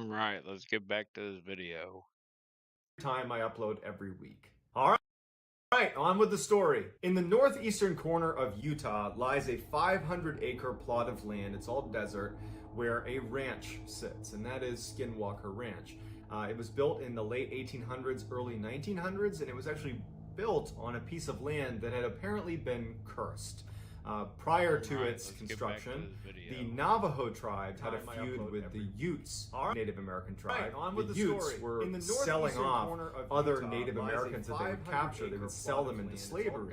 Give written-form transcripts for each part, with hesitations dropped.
All right, let's get back to this video. Time I upload every week. All right, on with the story. In the northeastern corner of Utah lies a 500-acre plot of land. It's all desert where a ranch sits, and that is Skinwalker Ranch. It was built in the late 1800s, early 1900s, and it was actually built on a piece of land that had apparently been cursed. Prior to its construction, the Navajo tribe had a feud with the Utes, Native American tribe. The Utes were selling off other Native Americans that they would capture. They would sell them into slavery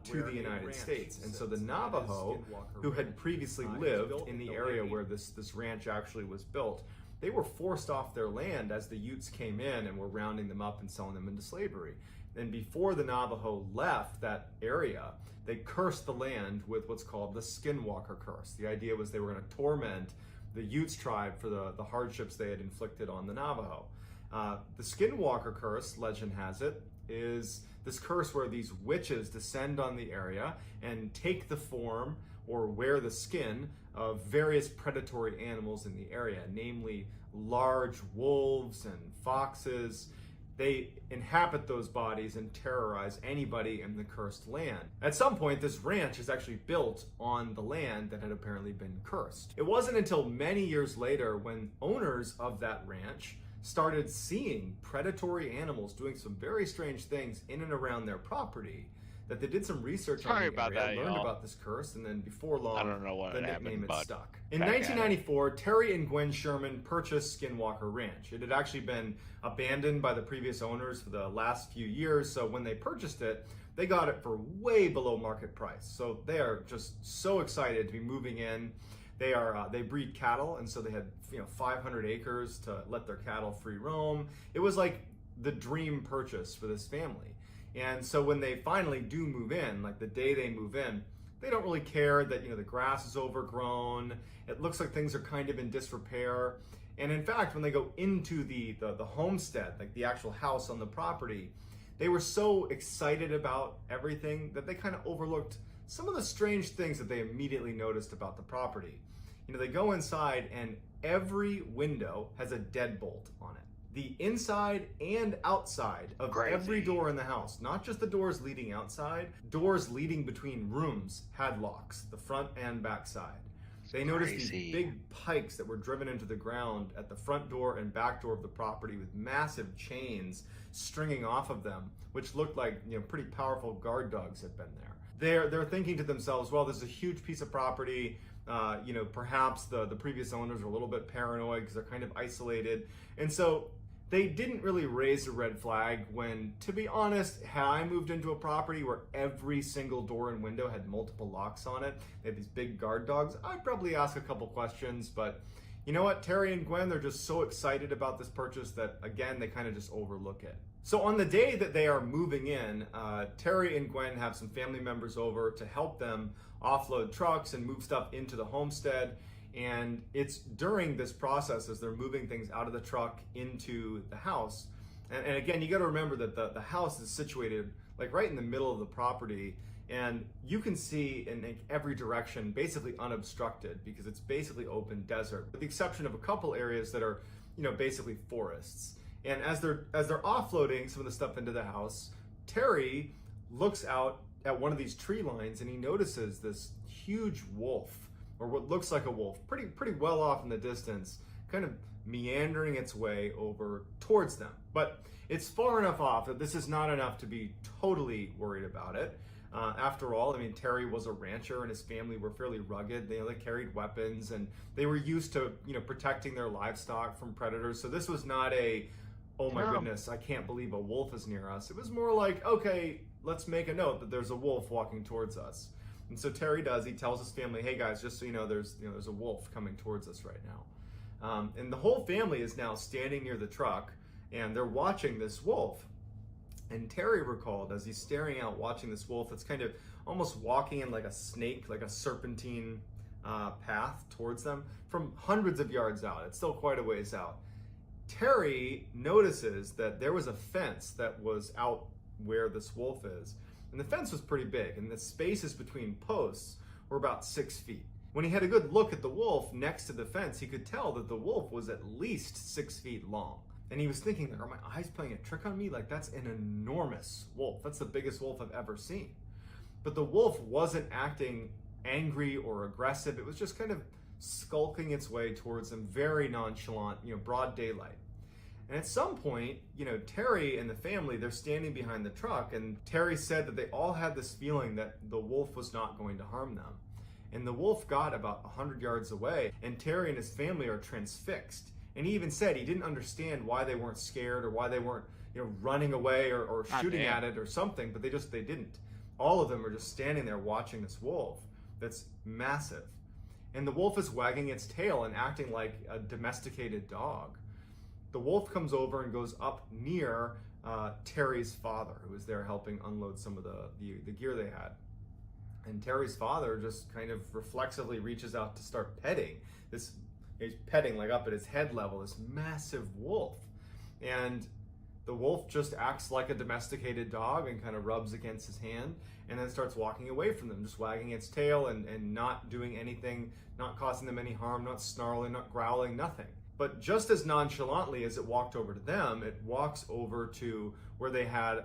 to the United States. And so the Navajo, who had previously lived in the area where this ranch actually was built, they were forced off their land as the Utes came in and were rounding them up and selling them into slavery. And before the Navajo left that area, they cursed the land with what's called the Skinwalker curse. The idea was they were going to torment the Utes tribe for the hardships they had inflicted on the Navajo. The Skinwalker curse, legend has it, is this curse where these witches descend on the area and take the form or wear the skin of various predatory animals in the area, namely large wolves and foxes. They inhabit those bodies and terrorize anybody in the cursed land. At some point, this ranch is actually built on the land that had apparently been cursed. It wasn't until many years later when owners of that ranch started seeing predatory animals doing some very strange things in and around their property that they did some research on the area, learned about this curse, and then before long, I don't know what the happened, nickname had stuck. In back at it. 1994, Terry and Gwen Sherman purchased Skinwalker Ranch. It had actually been abandoned by the previous owners for the last few years, so when they purchased it, they got it for way below market price. So they are just so excited to be moving in. They breed cattle, and so they had 500 acres to let their cattle free roam. It was like the dream purchase for this family. And so when they finally do move in, like the day they move in, they don't really care that the grass is overgrown. It looks like things are kind of in disrepair. And in fact, when they go into the homestead, like the actual house on the property, they were so excited about everything that they kind of overlooked some of the strange things that they immediately noticed about the property. They go inside and every window has a deadbolt on it. The inside and outside of every door in the house, not just the doors leading outside, doors leading between rooms had locks, the front and back side. They noticed these big pikes that were driven into the ground at the front door and back door of the property with massive chains stringing off of them, which looked like pretty powerful guard dogs had been there. They're thinking to themselves, well, this is a huge piece of property. Perhaps the previous owners are a little bit paranoid because they're kind of isolated. And so they didn't really raise a red flag when, to be honest, had I moved into a property where every single door and window had multiple locks on it, they had these big guard dogs, I'd probably ask a couple questions. But you know what? Terry and Gwen, they're just so excited about this purchase that, again, they kind of just overlook it. So on the day that they are moving in, Terry and Gwen have some family members over to help them offload trucks and move stuff into the homestead. And it's during this process as they're moving things out of the truck into the house. And again, you got to remember that the house is situated like right in the middle of the property, and you can see in every direction basically unobstructed because it's basically open desert, with the exception of a couple areas that are basically forests. And as they're offloading some of the stuff into the house, Terry looks out at one of these tree lines and he notices this huge wolf, or what looks like a wolf, pretty well off in the distance, kind of meandering its way over towards them. But it's far enough off that this is not enough to be totally worried about it. After all, Terry was a rancher and his family were fairly rugged. They carried weapons and they were used to protecting their livestock from predators. So this was not a, oh my goodness, I can't believe a wolf is near us. It was more like, okay, let's make a note that there's a wolf walking towards us. And so Terry he tells his family, hey guys, just so you know, there's a wolf coming towards us right now. And the whole family is now standing near the truck and they're watching this wolf. And Terry recalled as he's staring out watching this wolf that's kind of almost walking in like a snake, like a serpentine path towards them from hundreds of yards out. It's still quite a ways out. Terry notices that there was a fence that was out where this wolf is. And the fence was pretty big, and the spaces between posts were about 6 feet. When he had a good look at the wolf next to the fence, he could tell that the wolf was at least 6 feet long. And he was thinking, are my eyes playing a trick on me? Like, that's an enormous wolf. That's the biggest wolf I've ever seen. But the wolf wasn't acting angry or aggressive. It was just kind of skulking its way towards him, very nonchalant, broad daylight. And at some point, Terry and the family, they're standing behind the truck, and Terry said that they all had this feeling that the wolf was not going to harm them. And the wolf got about 100 yards away, and Terry and his family are transfixed. And he even said he didn't understand why they weren't scared or why they weren't, running away or shooting at it or something, but they didn't. All of them are just standing there watching this wolf that's massive. And the wolf is wagging its tail and acting like a domesticated dog. The wolf comes over and goes up near Terry's father, who was there helping unload some of the gear they had. And Terry's father just kind of reflexively reaches out to start petting this. He's petting like up at his head level, this massive wolf. And the wolf just acts like a domesticated dog and kind of rubs against his hand and then starts walking away from them, just wagging its tail and not doing anything, not causing them any harm, not snarling, not growling, nothing. But just as nonchalantly as it walked over to them, it walks over to where they had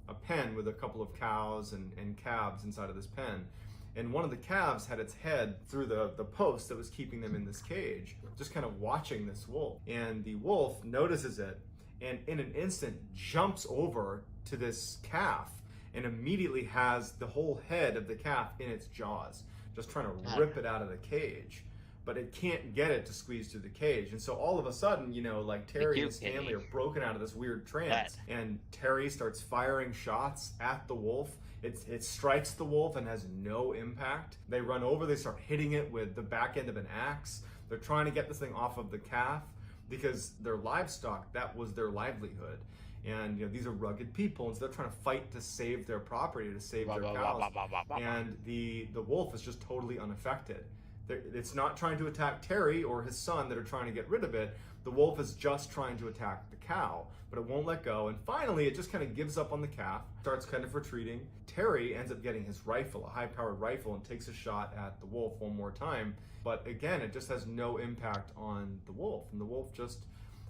a pen with a couple of cows and calves inside of this pen. And one of the calves had its head through the post that was keeping them in this cage, just kind of watching this wolf. And the wolf notices it and in an instant jumps over to this calf and immediately has the whole head of the calf in its jaws, just trying to rip it out of the cage. But it can't get it to squeeze through the cage. And so all of a sudden, like Terry and his family are broken out of this weird trance. And Terry starts firing shots at the wolf. It strikes the wolf and has no impact. They run over, they start hitting it with the back end of an axe. They're trying to get this thing off of the calf because their livestock, that was their livelihood. And these are rugged people, and so they're trying to fight to save their property, to save their cows. And the wolf is just totally unaffected. It's not trying to attack Terry or his son that are trying to get rid of it. The wolf is just trying to attack the cow, but it won't let go. And finally, it just kind of gives up on the calf, starts kind of retreating. Terry ends up getting his rifle, a high-powered rifle, and takes a shot at the wolf one more time. But again, it just has no impact on the wolf. And the wolf just,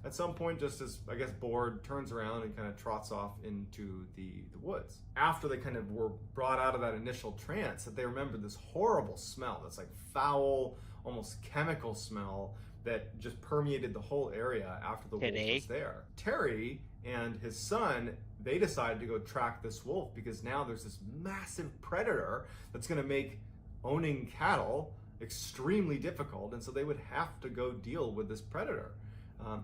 at some point, just as, I guess, bored, turns around and kind of trots off into the woods. After they kind of were brought out of that initial trance, that they remembered this horrible smell, that's like foul, almost chemical smell that just permeated the whole area after the wolf was there. Terry and his son, they decided to go track this wolf because now there's this massive predator that's going to make owning cattle extremely difficult, and so they would have to go deal with this predator.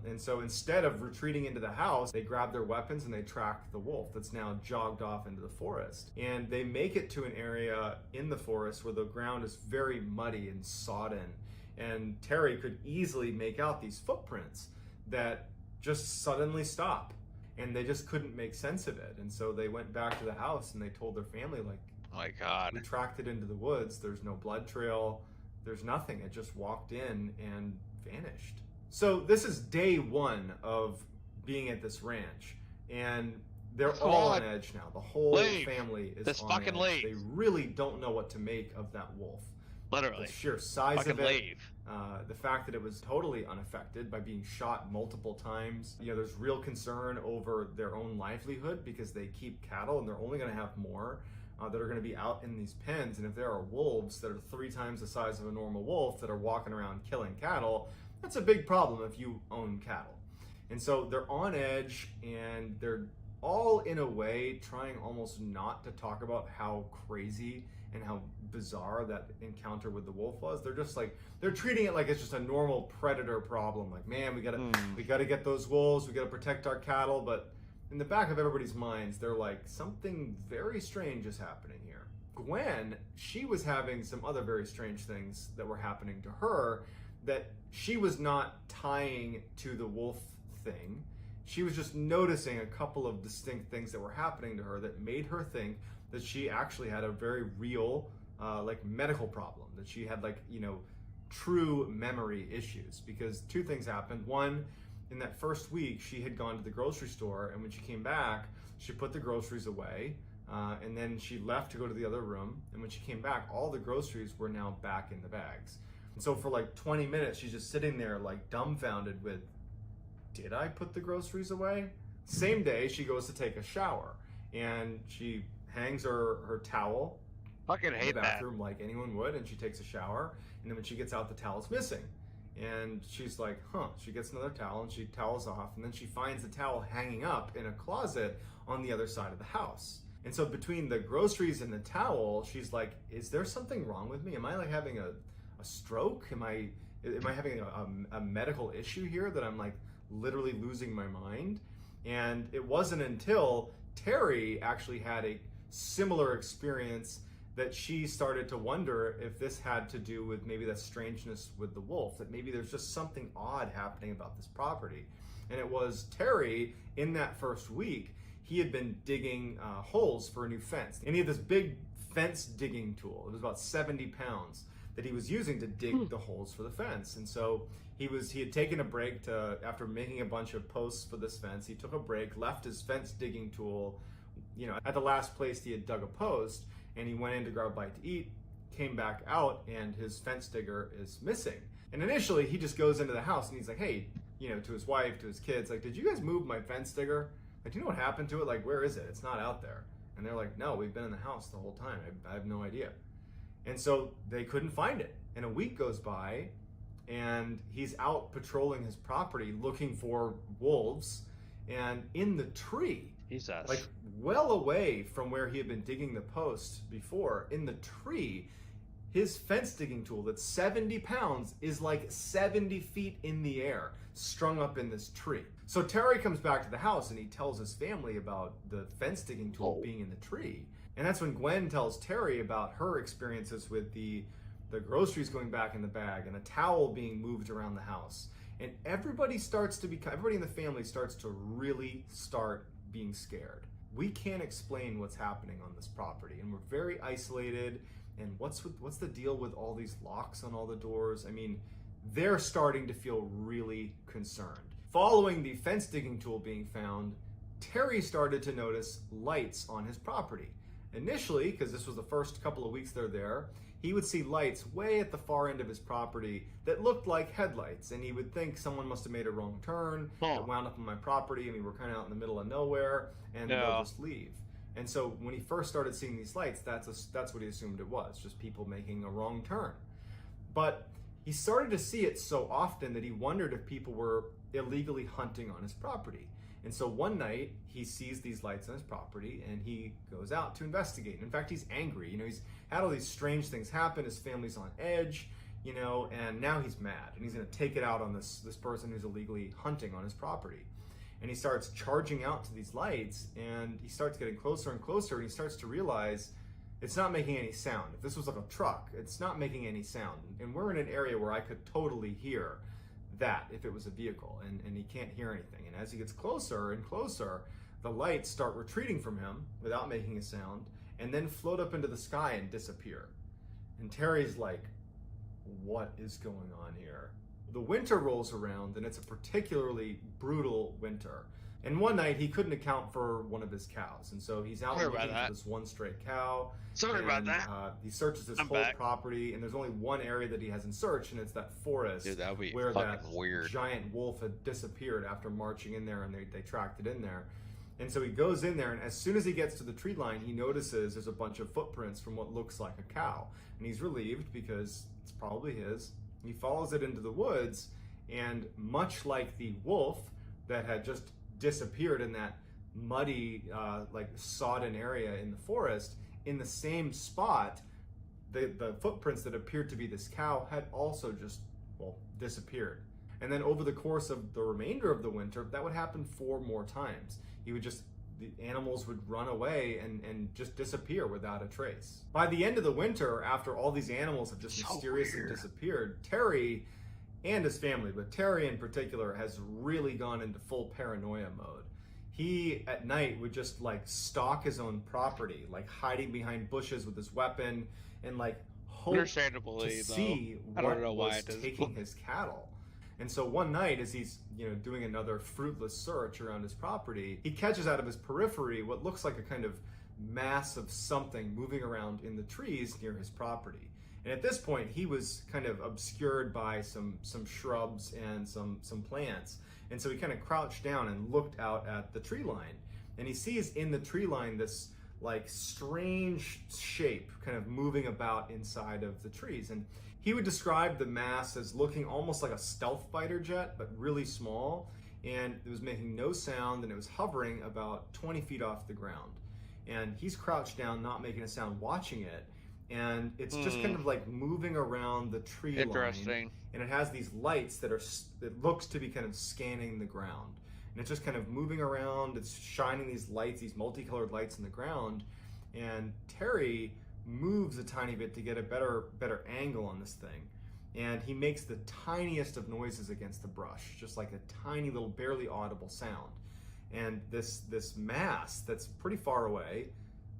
And so instead of retreating into the house, they grab their weapons and they track the wolf that's now jogged off into the forest. And they make it to an area in the forest where the ground is very muddy and sodden. And Terry could easily make out these footprints that just suddenly stop. And they just couldn't make sense of it. And so they went back to the house and they told their family, like, oh my God, we tracked it into the woods. There's no blood trail. There's nothing. It just walked in and vanished. So this is day one of being at this ranch, and they're all on edge now. The whole family is on edge. They really don't know what to make of that wolf. Literally. The sheer size of it, the fact that it was totally unaffected by being shot multiple times. There's real concern over their own livelihood because they keep cattle and they're only going to have more that are going to be out in these pens. And if there are wolves that are 3 times the size of a normal wolf that are walking around killing cattle, that's a big problem if you own cattle. And so they're on edge, and they're all in a way trying almost not to talk about how crazy and how bizarre that encounter with the wolf was. They're just like, they're treating it like it's just a normal predator problem. Like, man, we gotta get those wolves, we gotta protect our cattle. But in the back of everybody's minds, they're like, something very strange is happening here. Gwen, she was having some other very strange things that were happening to her that she was not tying to the wolf thing. She was just noticing a couple of distinct things that were happening to her that made her think that she actually had a very real medical problem, that she had true memory issues. Because 2 things happened. One, in that first week, she had gone to the grocery store, and when she came back, she put the groceries away, And then she left to go to the other room. And when she came back, all the groceries were now back in the bags. And so for like 20 minutes, she's just sitting there like dumbfounded with, did I put the groceries away? Same day, she goes to take a shower. And she hangs her towel Fucking in the hate that. bathroom like anyone would. And she takes a shower. And then when she gets out, the towel's missing. And she's like, huh. She gets another towel and she towels off. And then she finds the towel hanging up in a closet on the other side of the house. And so between the groceries and the towel, she's like, is there something wrong with me? Am I like having a stroke? Am I having a medical issue here that I'm like literally losing my mind? And it wasn't until Terry actually had a similar experience that she started to wonder if this had to do with maybe that strangeness with the wolf, that maybe there's just something odd happening about this property. And it was Terry, in that first week, he had been digging holes for a new fence. And he had this big fence digging tool. It was about 70 pounds that he was using to dig the holes for the fence. And so he had taken a break after making a bunch of posts for this fence. He took a break, left his fence digging tool, at the last place he had dug a post, and he went in to grab a bite to eat, came back out, and his fence digger is missing. And initially he just goes into the house and he's like, hey, to his wife, to his kids, like, did you guys move my fence digger? Like, do you know what happened to it? Like, where is it? It's not out there. And they're like, no, we've been in the house the whole time. I have no idea. And so they couldn't find it. And a week goes by and he's out patrolling his property looking for wolves. And in the tree, Jesus. like well away from where he had been digging the post before, in the tree, his fence digging tool that's 70 pounds is like 70 feet in the air, strung up in this tree. So Terry comes back to the house and he tells his family about the fence digging tool being in the tree. And that's when Gwen tells Terry about her experiences with the groceries going back in the bag and a towel being moved around the house. And everybody in the family starts to really start being scared. We can't explain what's happening on this property, and we're very isolated. And what's the deal with all these locks on all the doors? I mean, they're starting to feel really concerned. Following the fence digging tool being found, Terry started to notice lights on his property. Initially, because this was the first couple of weeks they're there, he would see lights way at the far end of his property that looked like headlights, and he would think someone must have made a wrong turn and wound up on my property, and we were kind of out in the middle of nowhere, and they'll just leave. And so when he first started seeing these lights, that's what he assumed it was, just people making a wrong turn. But he started to see it so often that he wondered if people were illegally hunting on his property. And so one night he sees these lights on his property and he goes out to investigate. In fact, he's angry. He's had all these strange things happen. His family's on edge, and now he's mad and he's going to take it out on this person who's illegally hunting on his property. And he starts charging out to these lights and he starts getting closer and closer, and he starts to realize it's not making any sound. If this was like a truck, it's not making any sound. And we're in an area where I could totally hear that if it was a vehicle, and he can't hear anything. And as he gets closer and closer, the lights start retreating from him without making a sound, and then float up into the sky and disappear. And Terry's like, what is going on here? The winter rolls around, and it's a particularly brutal winter. And one night he couldn't account for one of his cows, and so he's out looking for this one stray cow. Sorry about that. He searches his whole property, and there's only one area that he hasn't searched, and it's that forest. Dude, that would be where that weird. Giant wolf had disappeared after marching in there, and they tracked it in there. And so he goes in there, and as soon as he gets to the tree line, he notices there's a bunch of footprints from what looks like a cow. And he's relieved because it's probably his. He follows it into the woods, and much like the wolf that had just disappeared in that muddy, sodden area in the forest, in the same spot, the footprints that appeared to be this cow had also just, disappeared. And then over the course of the remainder of the winter, that would happen 4 more times. The animals would run away and just disappear without a trace. By the end of the winter, after all these animals have just mysteriously disappeared, Terry and his family, but Terry in particular, has really gone into full paranoia mode. He, at night, would just stalk his own property, hiding behind bushes with his weapon, and hope Understandably, to see what was taking his cattle. And so one night, as he's doing another fruitless search around his property, he catches out of his periphery what looks like a kind of mass of something moving around in the trees near his property. And at this point, he was kind of obscured by some shrubs and some plants. And so he kind of crouched down and looked out at the tree line. And he sees in the tree line this like strange shape kind of moving about inside of the trees. And he would describe the mass as looking almost like a stealth fighter jet, but really small. And it was making no sound, and it was hovering about 20 feet off the ground. And he's crouched down, not making a sound, watching it. And it's just kind of like moving around the tree line. And it has these lights that looks to be kind of scanning the ground. And it's just kind of moving around. It's shining these lights, these multicolored lights in the ground. And Terry moves a tiny bit to get a better angle on this thing. And he makes the tiniest of noises against the brush, just like a tiny little, barely audible sound. And this mass that's pretty far away,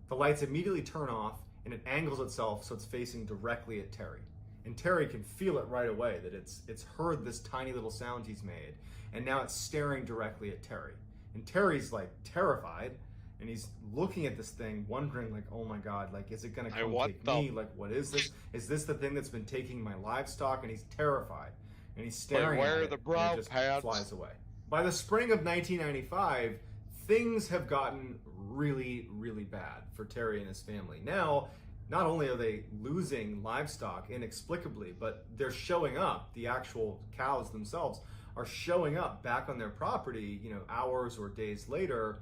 the lights immediately turn off, and it angles itself so it's facing directly at Terry. And Terry can feel it right away that it's heard this tiny little sound he's made, and now it's staring directly at Terry. And Terry's like terrified, and he's looking at this thing, wondering like, oh my God, like, is it gonna come take me? Like, what is this? Is this the thing that's been taking my livestock? And he's terrified, and he's staring at it, and it just flies away. By the spring of 1995, things have gotten really, really bad for Terry and his family. Now, not only are they losing livestock inexplicably, but they're showing up. The actual cows themselves are showing up back on their property, hours or days later,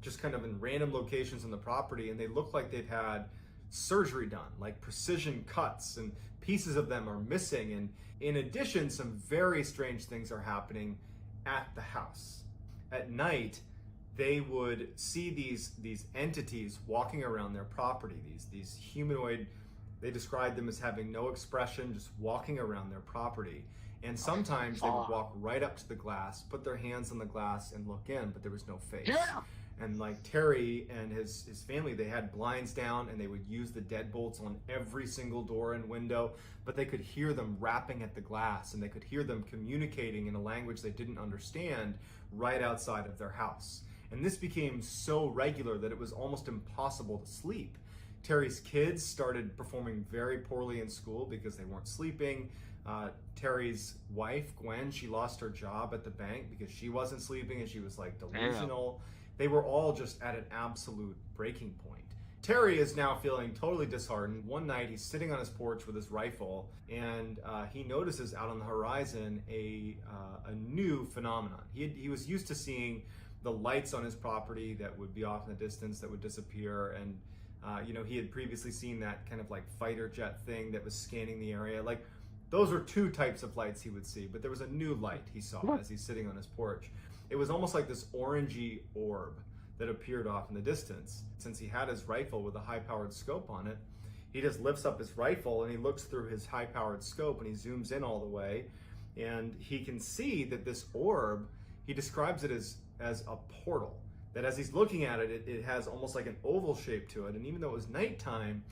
just kind of in random locations on the property, and they look like they've had surgery done, like precision cuts, and pieces of them are missing. And in addition, some very strange things are happening at the house. At night, they would see these entities walking around their property, these humanoid, they described them as having no expression, just walking around their property. And sometimes they would walk right up to the glass, put their hands on the glass and look in, but there was no face. Yeah. And like Terry and his family, they had blinds down, and they would use the deadbolts on every single door and window, but they could hear them rapping at the glass, and they could hear them communicating in a language they didn't understand right outside of their house. And this became so regular that it was almost impossible to sleep. Terry's kids started performing very poorly in school because they weren't sleeping. Terry's wife, Gwen, she lost her job at the bank because she wasn't sleeping, and she was like delusional. They were all just at an absolute breaking point. Terry is now feeling totally disheartened. One night he's sitting on his porch with his rifle, and he notices out on the horizon a new phenomenon. He was used to seeing the lights on his property that would be off in the distance that would disappear, and he had previously seen that kind of like fighter jet thing that was scanning the area. Like, those were two types of lights he would see, but there was a new light he saw as he's sitting on his porch. It was almost like this orangey orb that appeared off in the distance. Since he had his rifle with a high-powered scope on it, he just lifts up his rifle and he looks through his high-powered scope, and he zooms in all the way, and he can see that this orb, he describes it as a portal. That as he's looking at it, it has almost like an oval shape to it, and even though it was nighttime,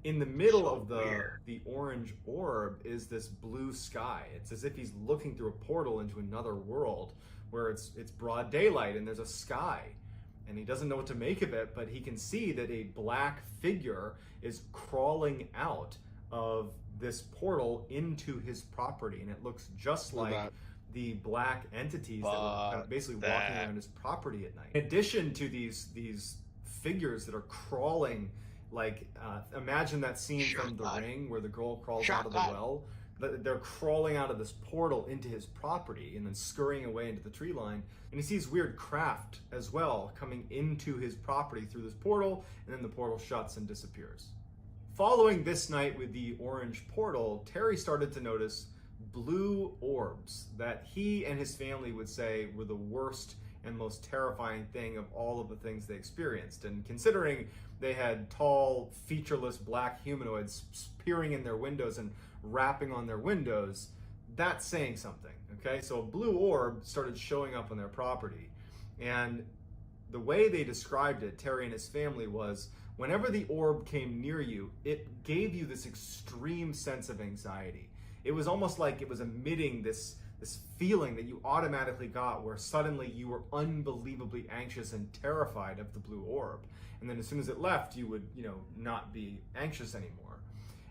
in the middle of the orange orb is this blue sky. It's as if he's looking through a portal into another world where it's broad daylight and there's a sky. And he doesn't know what to make of it, but he can see that a black figure is crawling out of this portal into his property, and it looks just like the black entities that were kind of basically walking around his property at night. In addition to these figures that are crawling, like imagine that scene from The Ring where the girl crawls out of the well. They're crawling out of this portal into his property and then scurrying away into the tree line. And he sees weird craft as well coming into his property through this portal, and then the portal shuts and disappears. Following this night with the orange portal, Terry started to notice blue orbs that he and his family would say were the worst and most terrifying thing of all of the things they experienced. And considering they had tall, featureless black humanoids peering in their windows and rapping on their windows, that's saying something, okay? So a blue orb started showing up on their property. And the way they described it, Terry and his family, was whenever the orb came near you, it gave you this extreme sense of anxiety. It was almost like it was emitting this this feeling that you automatically got where suddenly you were unbelievably anxious and terrified of the blue orb. And then as soon as it left, you would, not be anxious anymore.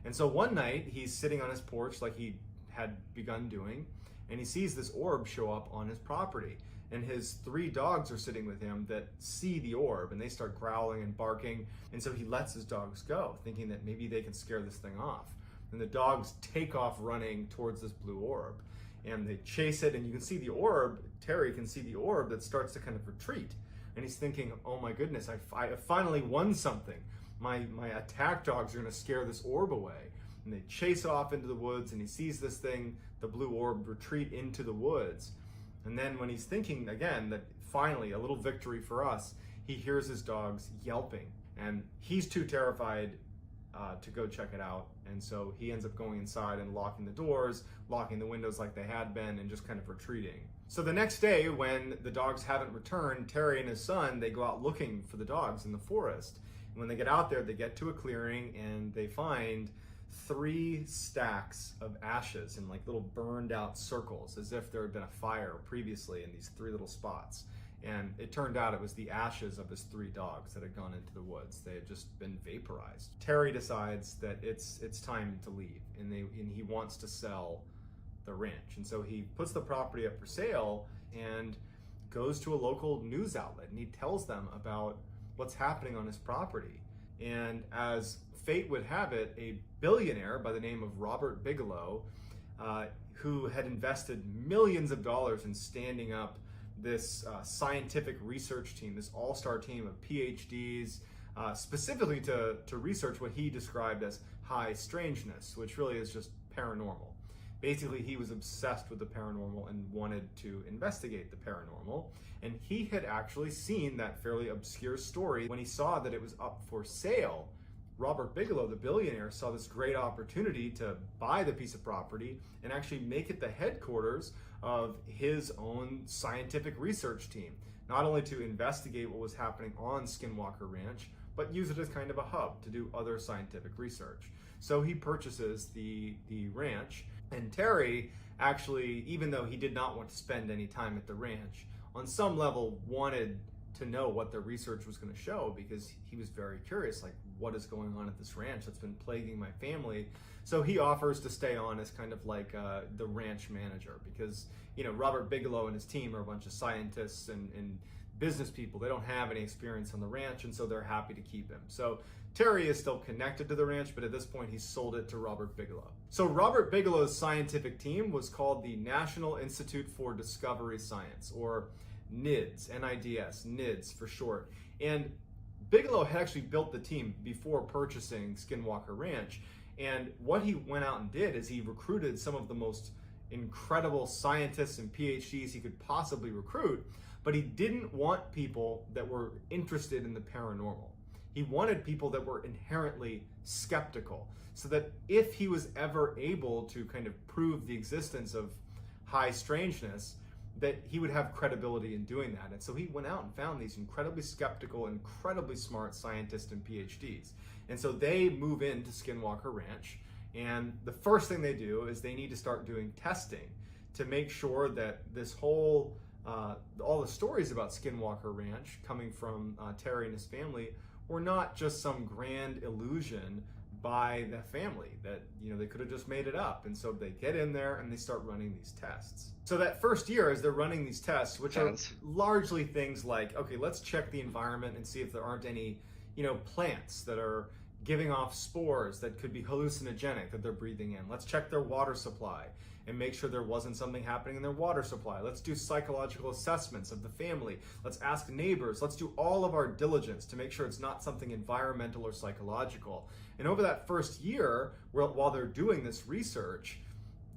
And so one night he's sitting on his porch like he had begun doing, and he sees this orb show up on his property. And his 3 dogs are sitting with him that see the orb, and they start growling and barking. And so he lets his dogs go, thinking that maybe they can scare this thing off. And the dogs take off running towards this blue orb. And they chase it, and you can see the orb, Terry can see the orb that starts to kind of retreat. And he's thinking, oh my goodness, I finally won something. My attack dogs are gonna scare this orb away. And they chase off into the woods, and he sees this thing, the blue orb, retreat into the woods. And then when he's thinking again that finally a little victory for us, he hears his dogs yelping. And he's too terrified to go check it out. And so he ends up going inside and locking the doors, locking the windows like they had been, and just kind of retreating. So the next day, when the dogs haven't returned, Terry and his son, they go out looking for the dogs in the forest. And when they get out there, they get to a clearing and they find 3 stacks of ashes in like little burned out circles, as if there had been a fire previously in these 3 little spots. And it turned out it was the ashes of his 3 dogs that had gone into the woods. They had just been vaporized. Terry decides that it's time to leave, and he wants to sell the ranch. And so he puts the property up for sale and goes to a local news outlet, and he tells them about what's happening on his property. And as fate would have it, a billionaire by the name of Robert Bigelow, who had invested millions of dollars in standing up this scientific research team, this all-star team of PhDs, specifically to research what he described as high strangeness, which really is just paranormal. Basically, he was obsessed with the paranormal and wanted to investigate the paranormal. And he had actually seen that fairly obscure story. When he saw that it was up for sale, Robert Bigelow, the billionaire, saw this great opportunity to buy the piece of property and actually make it the headquarters of his own scientific research team. Not only to investigate what was happening on Skinwalker Ranch, but use it as kind of a hub to do other scientific research. So he purchases the ranch, and Terry actually, even though he did not want to spend any time at the ranch, on some level wanted to know what the research was going to show, because he was very curious, like, what is going on at this ranch that's been plaguing my family. So he offers to stay on as kind of like the ranch manager, because Robert Bigelow and his team are a bunch of scientists and business people. They don't have any experience on the ranch, and so they're happy to keep him. So Terry is still connected to the ranch, but at this point he's sold it to Robert Bigelow. So Robert Bigelow's scientific team was called the National Institute for Discovery Science, or NIDS, N-I-D-S, NIDS for short. And Bigelow had actually built the team before purchasing Skinwalker Ranch. And what he went out and did is he recruited some of the most incredible scientists and PhDs he could possibly recruit, but he didn't want people that were interested in the paranormal. He wanted people that were inherently skeptical, so that if he was ever able to kind of prove the existence of high strangeness, that he would have credibility in doing that. And so he went out and found these incredibly skeptical, incredibly smart scientists and PhDs. And so they move into Skinwalker Ranch, and the first thing they do is they need to start doing testing to make sure that this whole, all the stories about Skinwalker Ranch coming from Terry and his family were not just some grand illusion by the family, that they could have just made it up. And so they get in there and they start running these tests. So that first year, as they're running these tests, which are largely things like, okay, let's check the environment and see if there aren't any plants that are giving off spores that could be hallucinogenic that they're breathing in. Let's check their water supply and make sure there wasn't something happening in their water supply. Let's do psychological assessments of the family. Let's ask neighbors. Let's do all of our diligence to make sure it's not something environmental or psychological. And over that first year, while they're doing this research,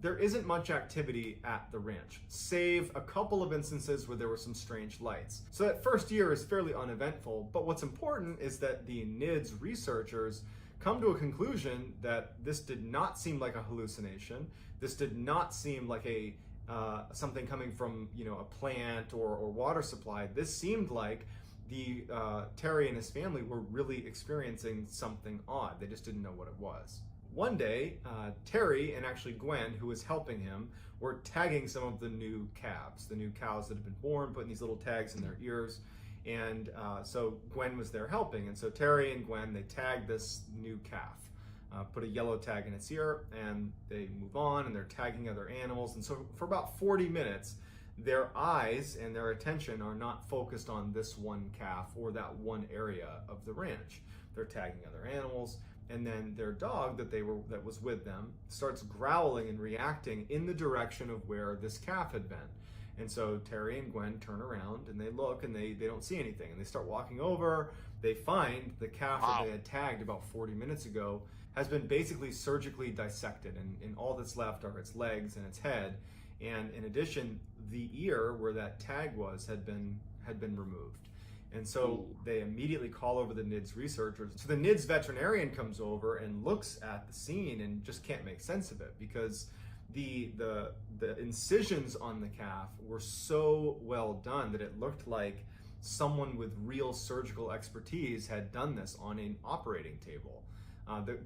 there isn't much activity at the ranch, save a couple of instances where there were some strange lights. So that first year is fairly uneventful, but what's important is that the NIDS researchers come to a conclusion that this did not seem like a hallucination. This did not seem like a something coming from a plant or water supply. This seemed like the Terry and his family were really experiencing something odd. They just didn't know what it was. one day, Terry and actually Gwen, who was helping him, were tagging some of the new calves, the new cows that had been born, putting these little tags in their ears. And so Gwen was there helping. And so Terry and Gwen, they tagged this new calf, put a yellow tag in its ear, and they move on and they're tagging other animals. And so for about 40 minutes, their eyes and their attention are not focused on this one calf or that one area of the ranch. They're tagging other animals, and then their dog that was with them starts growling and reacting in the direction of where this calf had been. And so Terry and Gwen turn around and they look and they don't see anything, and they start walking over. They find the calf that they had tagged about 40 minutes ago has been basically surgically dissected, and all that's left are its legs and its head. And in addition, the ear where that tag was had been removed. And so they immediately call over the NIDS researchers. So the NIDS veterinarian comes over and looks at the scene and just can't make sense of it, because the incisions on the calf were so well done that it looked like someone with real surgical expertise had done this on an operating table.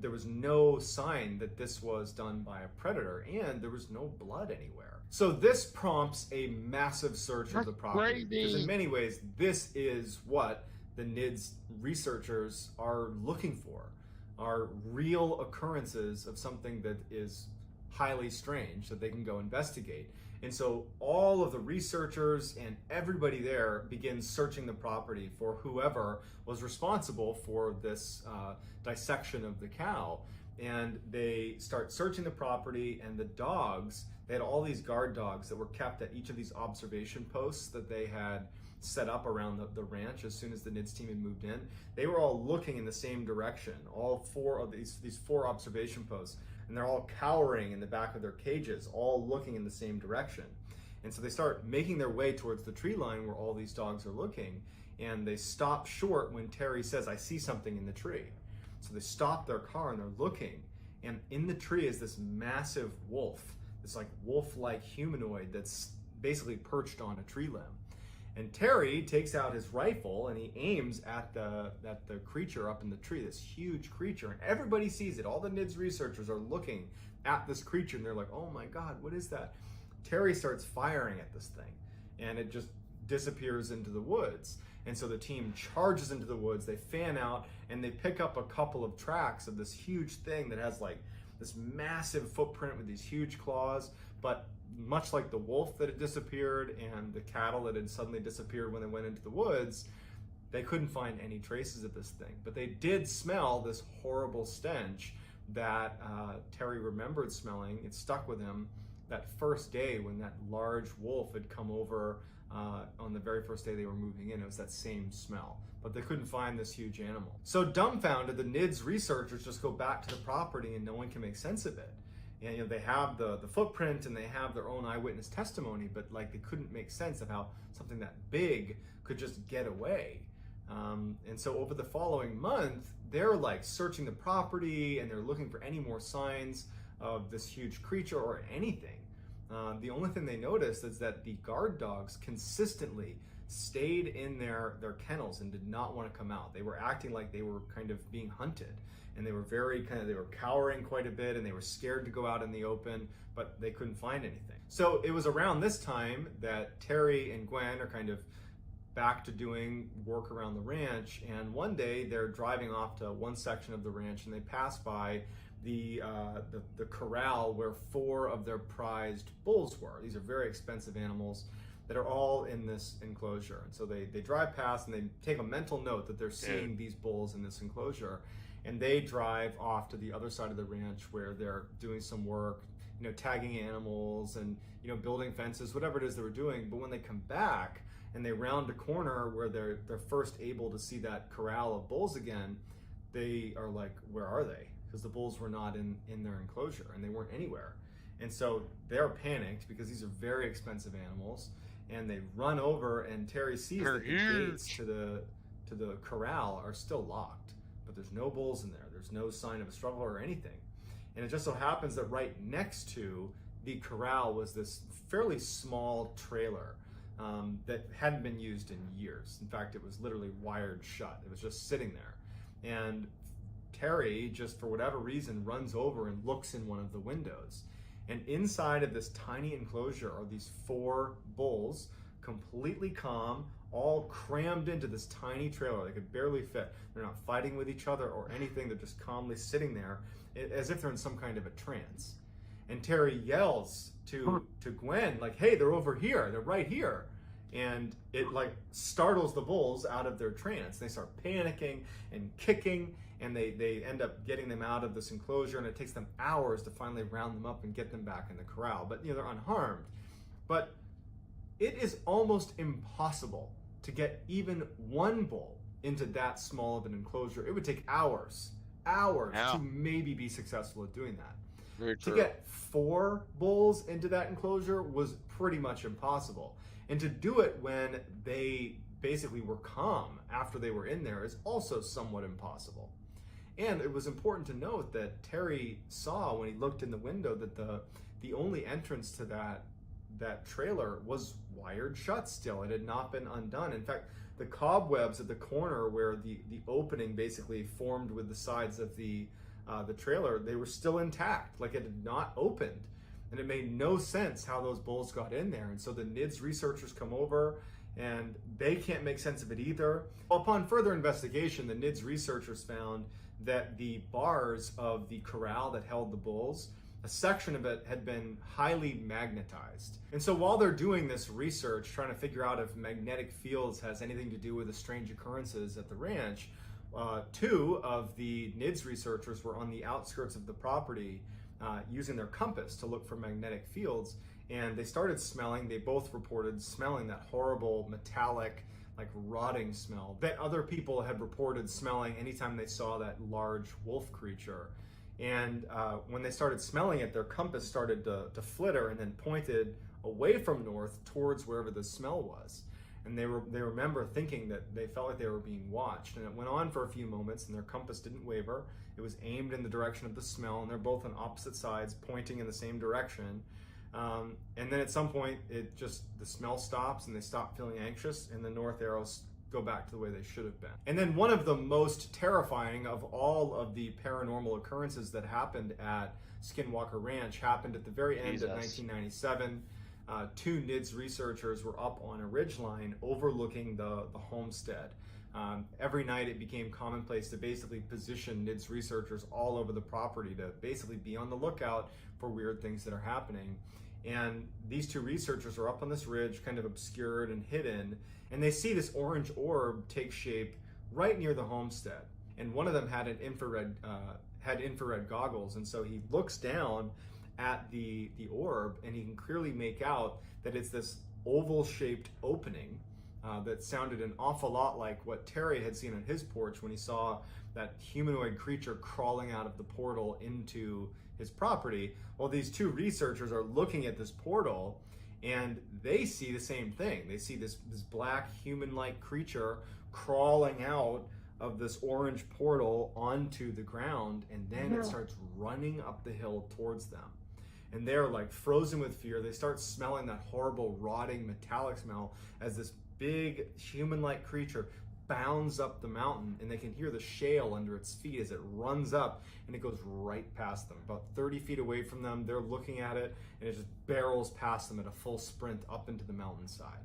There was no sign that this was done by a predator, and there was no blood anywhere. So this prompts a massive search of the property, because in many ways, this is what the NIDS researchers are looking for, are real occurrences of something that is highly strange that they can go investigate. And so all of the researchers and everybody there begins searching the property for whoever was responsible for this dissection of the cow. And they start searching the property, and the dogs, they had all these guard dogs that were kept at each of these observation posts that they had set up around the ranch as soon as the NIDS team had moved in. They were all looking in the same direction, all four of these four observation posts. And they're all cowering in the back of their cages, all looking in the same direction. And so they start making their way towards the tree line where all these dogs are looking, and they stop short when Terry says, "I see something in the tree." So they stop their car and they're looking, and in the tree is this massive wolf, this like wolf-like humanoid that's basically perched on a tree limb. And Terry takes out his rifle and he aims at the creature up in the tree, this huge creature, and everybody sees it. All the NIDS researchers are looking at this creature, and they're like, "Oh my God, what is that?" Terry starts firing at this thing, and it just disappears into the woods. And so the team charges into the woods, they fan out, and they pick up a couple of tracks of this huge thing that has like this massive footprint with these huge claws, but much like the wolf that had disappeared and the cattle that had suddenly disappeared when they went into the woods, they couldn't find any traces of this thing. But they did smell this horrible stench that Terry remembered smelling. It stuck with him that first day when that large wolf had come over on the very first day they were moving in. It was that same smell, but they couldn't find this huge animal. So dumbfounded, the NIDS researchers just go back to the property and no one can make sense of it. And they have the footprint and they have their own eyewitness testimony, but like they couldn't make sense of how something that big could just get away. And so over the following month, they're like searching the property and they're looking for any more signs of this huge creature or anything. The only thing they noticed is that the guard dogs consistently stayed in their kennels and did not want to come out. They were acting like they were kind of being hunted. And they were they were cowering quite a bit, and they were scared to go out in the open, but they couldn't find anything. So it was around this time that Terry and Gwen are kind of back to doing work around the ranch, and one day they're driving off to one section of the ranch and they pass by the corral where 4 of their prized bulls were. These are very expensive animals that are all in this enclosure. And so they drive past and they take a mental note that they're seeing these bulls in this enclosure. And they drive off to the other side of the ranch where they're doing some work, tagging animals and, building fences, whatever it is they were doing. But when they come back and they round a corner where they're first able to see that corral of bulls again, they are like, where are they? Because the bulls were not in their enclosure and they weren't anywhere. And so they're panicked because these are very expensive animals, and they run over, and Terry sees that the gates to the corral are still locked. But there's no bulls in there. There's no sign of a struggle or anything. And it just so happens that right next to the corral was this fairly small trailer that hadn't been used in years. In fact, it was literally wired shut. It was just sitting there. And Terry, just for whatever reason, runs over and looks in one of the windows. And inside of this tiny enclosure are these 4 bulls, completely calm, all crammed into this tiny trailer. They could barely fit. They're not fighting with each other or anything. They're just calmly sitting there as if they're in some kind of a trance. And Terry yells to Gwen, like, hey, they're over here. They're right here. And it like startles the bulls out of their trance. They start panicking and kicking, and they end up getting them out of this enclosure, and it takes them hours to finally round them up and get them back in the corral. But they're unharmed. But it is almost impossible to get even one bull into that small of an enclosure. It would take hours to maybe be successful at doing that. Very true. To get 4 bulls into that enclosure was pretty much impossible. And to do it when they basically were calm after they were in there is also somewhat impossible. And it was important to note that Terry saw when he looked in the window that the only entrance to that trailer was wired shut still. It had not been undone. In fact, the cobwebs at the corner where the opening basically formed with the sides of the trailer, they were still intact, like it had not opened. And it made no sense how those bulls got in there. And so the NIDS researchers come over and they can't make sense of it either. Upon further investigation, the NIDS researchers found that the bars of the corral that held the bulls, a section of it had been highly magnetized. And so while they're doing this research, trying to figure out if magnetic fields has anything to do with the strange occurrences at the ranch, 2 of the NIDS researchers were on the outskirts of the property using their compass to look for magnetic fields, and they started smelling. They both reported smelling that horrible metallic, like rotting smell that other people had reported smelling anytime they saw that large wolf creature. And when they started smelling it, their compass started to flitter and then pointed away from north towards wherever the smell was. And they remember thinking that they felt like they were being watched. And it went on for a few moments, and their compass didn't waver. It was aimed in the direction of the smell, and they're both on opposite sides, pointing in the same direction. And then at some point, the smell stops, and they stop feeling anxious, and the north arrows go back to the way they should have been. And then one of the most terrifying of all of the paranormal occurrences that happened at Skinwalker Ranch happened at the very end of 1997. 2 NIDS researchers were up on a ridgeline overlooking the homestead. Every night it became commonplace to basically position NIDS researchers all over the property to basically be on the lookout for weird things that are happening. And these 2 researchers are up on this ridge, kind of obscured and hidden, and they see this orange orb take shape right near the homestead. And one of them had infrared goggles, and so he looks down at the orb, and he can clearly make out that it's this oval-shaped opening that sounded an awful lot like what Terry had seen on his porch when he saw that humanoid creature crawling out of the portal into his property. Well, these 2 researchers are looking at this portal, and they see the same thing. They see this black human-like creature crawling out of this orange portal onto the ground, and then it starts running up the hill towards them. And they're like frozen with fear. They start smelling that horrible rotting metallic smell as this big human-like creature bounds up the mountain, and they can hear the shale under its feet as it runs up, and it goes right past them. About 30 feet away from them, they're looking at it, and it just barrels past them at a full sprint up into the mountainside.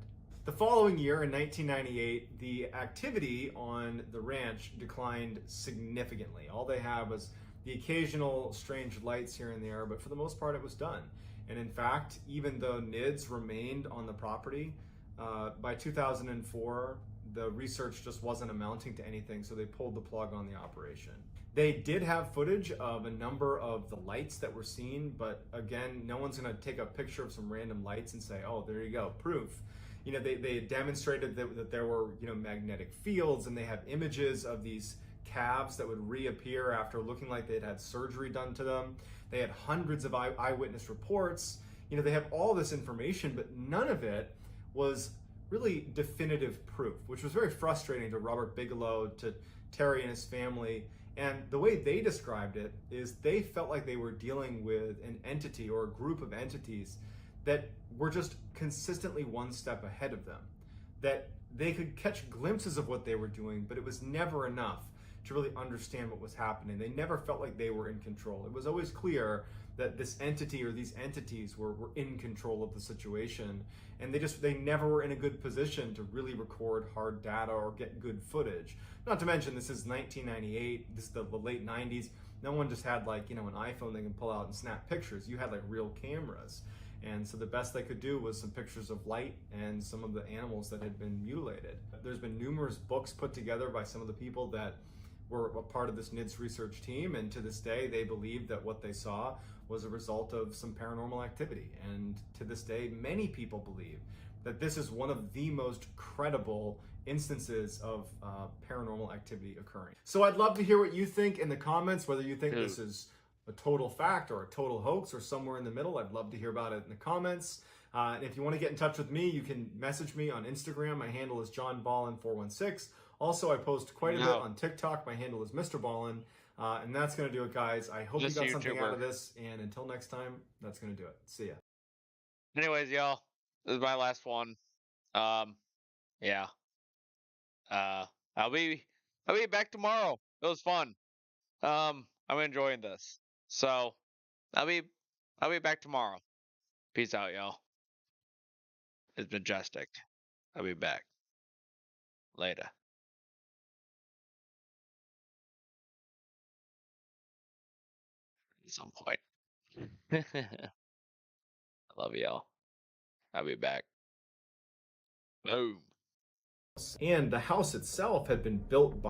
The following year, in 1998, the activity on the ranch declined significantly. All they had was the occasional strange lights here and there, but for the most part it was done. And in fact, even though NIDS remained on the property, by 2004, the research just wasn't amounting to anything, so they pulled the plug on the operation. They did have footage of a number of the lights that were seen, but again, no one's gonna take a picture of some random lights and say, oh, there you go, proof. They demonstrated that there were, magnetic fields, and they have images of these calves that would reappear after looking like they'd had surgery done to them. They had hundreds of eyewitness reports. They have all this information, but none of it was really definitive proof, which was very frustrating to Robert Bigelow, to Terry and his family. And the way they described it is they felt like they were dealing with an entity or a group of entities that were just consistently one step ahead of them, that they could catch glimpses of what they were doing, but it was never enough to really understand what was happening. They never felt like they were in control. It was always clear that this entity or these entities were in control of the situation, and they never were in a good position to really record hard data or get good footage. Not to mention, this is 1998, this is the late 90s. No one just had like, an iPhone they can pull out and snap pictures. You had like real cameras. And so the best they could do was some pictures of light and some of the animals that had been mutilated. There's been numerous books put together by some of the people that were a part of this NIDS research team, and to this day they believe that what they saw was a result of some paranormal activity. And to this day, many people believe that this is one of the most credible instances of paranormal activity occurring. So I'd love to hear what you think in the comments, whether you think this is a total fact or a total hoax or somewhere in the middle. I'd love to hear about it in the comments. And if you want to get in touch with me, you can message me on Instagram. My handle is johnballin416. Also, I post quite a bit on TikTok. My handle is Mr. Ballin. And that's going to do it, guys. I hope you got something out of this. And until next time, that's going to do it. See ya. Anyways, y'all, this is my last one. Yeah. I'll be back tomorrow. It was fun. I'm enjoying this. So I'll be back tomorrow. Peace out, y'all. It's majestic. I'll be back later. At some point. I love y'all. I'll be back. Boom. And the house itself had been built by